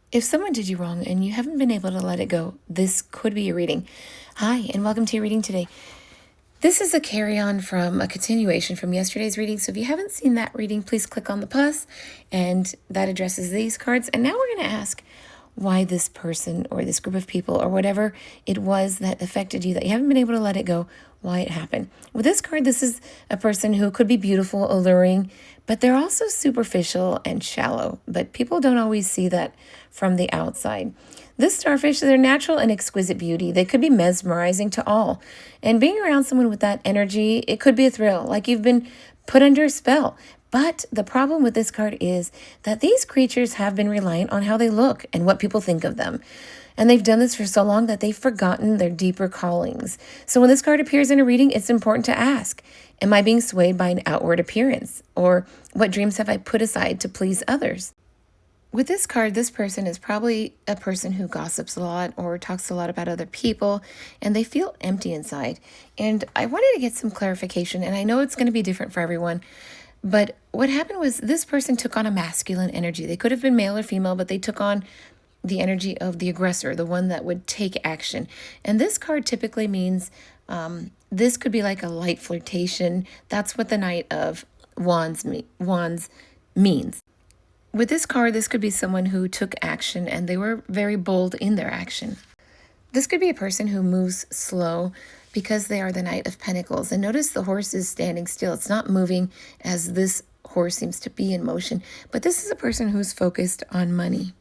If someone did you wrong and you haven't been able to let it go, this could be your reading. Hi, and welcome to your reading today. This is a carry-on from a continuation from yesterday's reading. So if you haven't seen that reading, please click on the plus, and that addresses these cards. And now we're going to ask why this person or this group of people or whatever it was that affected you, that you haven't been able to let it go, why it happened. With this card, this is a person who could be beautiful, alluring, but they're also superficial and shallow. But people don't always see that from the outside. This starfish, they're natural and exquisite beauty. They could be mesmerizing to all. And being around someone with that energy, it could be a thrill, like you've been put under a spell. But the problem with this card is that these creatures have been reliant on how they look and what people think of them. And they've done this for so long that they've forgotten their deeper callings. So when this card appears in a reading, it's important to ask, am I being swayed by an outward appearance? Or what dreams have I put aside to please others? With this card, this person is probably a person who gossips a lot or talks a lot about other people, and they feel empty inside. And I wanted to get some clarification, and I know it's going to be different for everyone, but what happened was this person took on a masculine energy. They could have been male or female, but they took on the energy of the aggressor, the one that would take action. And this card typically means this could be like a light flirtation. That's what the Knight of Wands means. With this card, this could be someone who took action and they were very bold in their action. This could be a person who moves slow because they are the Knight of Pentacles. And notice the horse is standing still. It's not moving as this horse seems to be in motion. But this is a person who's focused on money.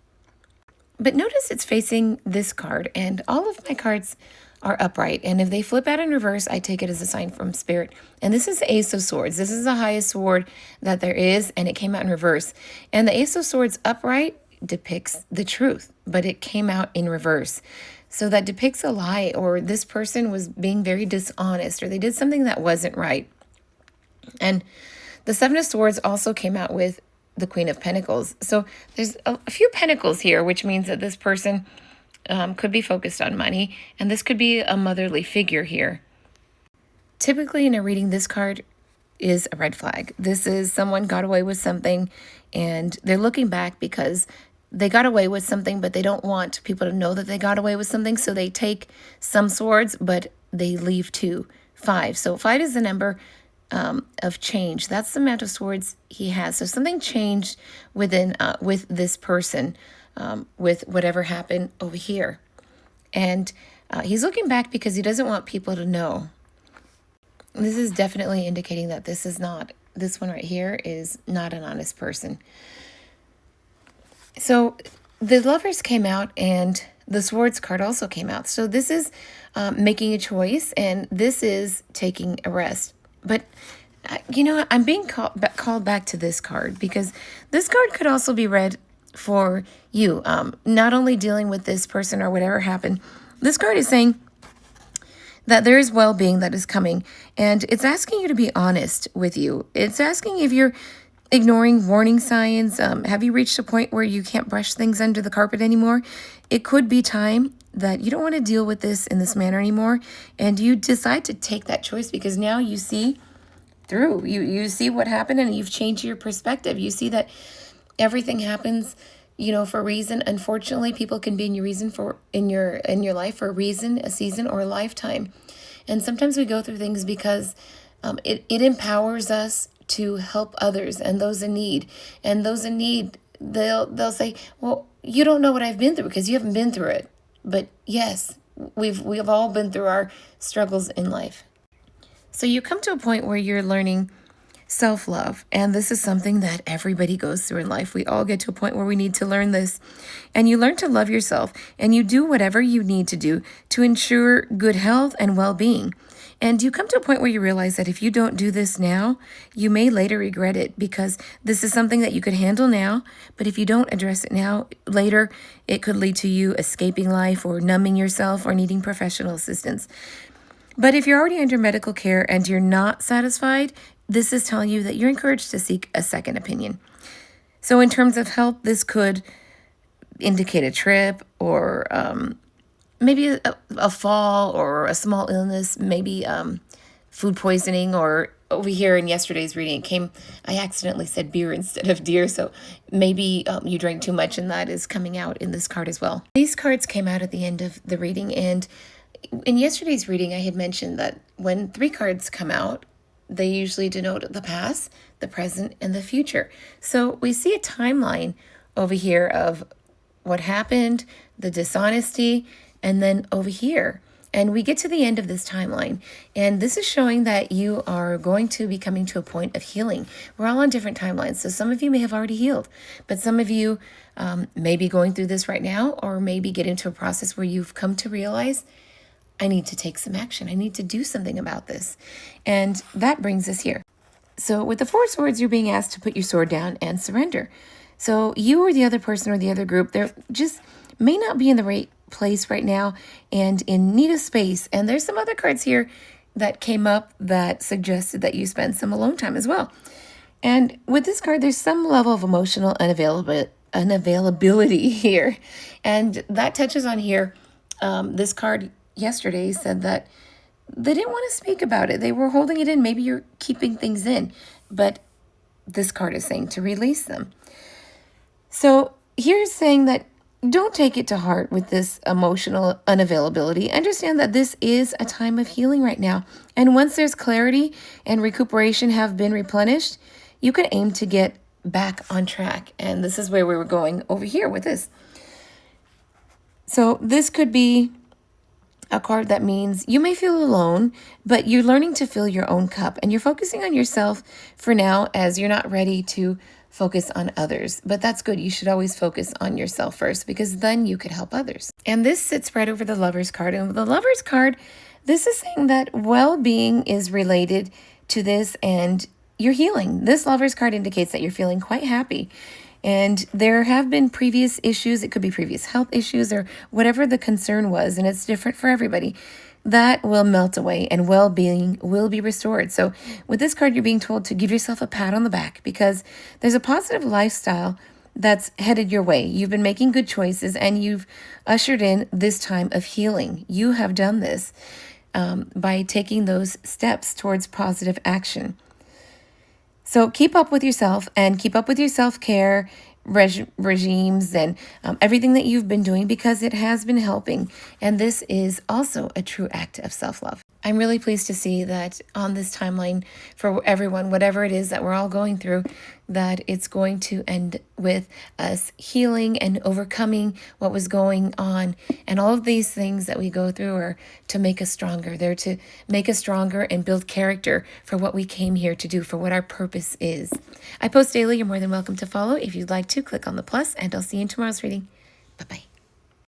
But notice it's facing this card, and all of my cards are upright. And if they flip out in reverse, I take it as a sign from Spirit. And this is the Ace of Swords. This is the highest sword that there is, and it came out in reverse. And the Ace of Swords upright depicts the truth, but it came out in reverse. So that depicts a lie, or this person was being very dishonest, or they did something that wasn't right. And the Seven of Swords also came out with the Queen of Pentacles. So there's a few pentacles here, which means that this person could be focused on money, and this could be a motherly figure here. Typically in a reading, this card is a red flag. This is someone got away with something, and they're looking back because they got away with something, but they don't want people to know that they got away with something, so they take some swords, but they leave 2. 5. So 5 is the number of change. That's the amount of swords he has. So something changed within with this person, with whatever happened over here. And he's looking back because he doesn't want people to know. This is definitely indicating that this one right here is not an honest person. So the Lovers came out, and the Swords card also came out. So this is making a choice, and this is taking a rest. But, I'm being called back to this card because this card could also be read for you. Not only dealing with this person or whatever happened. This card is saying that there is well-being that is coming, and it's asking you to be honest with you. It's asking if you're ignoring warning signs. Have you reached a point where you can't brush things under the carpet anymore? It could be time that you don't want to deal with this in this manner anymore, and you decide to take that choice because now you see through. You see what happened, and you've changed your perspective. You see that everything happens, for a reason. Unfortunately, people can be in your life for a reason, a season, or a lifetime. And sometimes we go through things because it empowers us to help others and those in need. And those in need, they'll say, well, you don't know what I've been through because you haven't been through it. But yes, we've all been through our struggles in life. So you come to a point where you're learning self-love, and this is something that everybody goes through in life. We all get to a point where we need to learn this, and you learn to love yourself, and you do whatever you need to do to ensure good health and well-being. And you come to a point where you realize that if you don't do this now, you may later regret it, because this is something that you could handle now, but if you don't address it now, later it could lead to you escaping life or numbing yourself or needing professional assistance. But if you're already under medical care and you're not satisfied, this is telling you that you're encouraged to seek a second opinion. So in terms of health, this could indicate a trip, or maybe a fall or a small illness, maybe food poisoning, or over here in yesterday's reading, it came, I accidentally said beer instead of deer, so maybe you drank too much, and that is coming out in this card as well. These cards came out at the end of the reading, and in yesterday's reading, I had mentioned that when 3 cards come out, they usually denote the past, the present, and the future. So we see a timeline over here of what happened, the dishonesty, and then over here. And we get to the end of this timeline, and this is showing that you are going to be coming to a point of healing. We're all on different timelines, so some of you may have already healed, but some of you may be going through this right now, or maybe get into a process where you've come to realize, I need to take some action. I need to do something about this. And that brings us here. So with the 4 swords, you're being asked to put your sword down and surrender. So you or the other person or the other group, they're just may not be in the right place right now and in need of space. And there's some other cards here that came up that suggested that you spend some alone time as well. And with this card, there's some level of emotional unavailability here. And that touches on here. This card yesterday said that they didn't want to speak about it. They were holding it in. Maybe you're keeping things in. But this card is saying to release them. So here's saying that don't take it to heart with this emotional unavailability. Understand that this is a time of healing right now. And once there's clarity and recuperation have been replenished, you can aim to get back on track. And this is where we were going over here with this. So this could be a card that means you may feel alone, but you're learning to fill your own cup. And you're focusing on yourself for now, as you're not ready to focus on others. But that's good. You should always focus on yourself first, because then you could help others. And this sits right over the Lover's card. And with the Lover's card, this is saying that well-being is related to this and your healing. This Lover's card indicates that you're feeling quite happy. And there have been previous issues. It could be previous health issues or whatever the concern was. And it's different for everybody. That will melt away and well-being will be restored. So with this card, you're being told to give yourself a pat on the back, because there's a positive lifestyle that's headed your way. You've been making good choices and you've ushered in this time of healing. You have done this by taking those steps towards positive action. So keep up with yourself and keep up with your self-care regimes and everything that you've been doing, because it has been helping. And this is also a true act of self-love. I'm really pleased to see that on this timeline for everyone, whatever it is that we're all going through, that it's going to end with us healing and overcoming what was going on. And all of these things that we go through are to make us stronger. They're to make us stronger and build character for what we came here to do, for what our purpose is. I post daily. You're more than welcome to follow. If you'd like to, click on the plus, and I'll see you in tomorrow's reading. Bye-bye.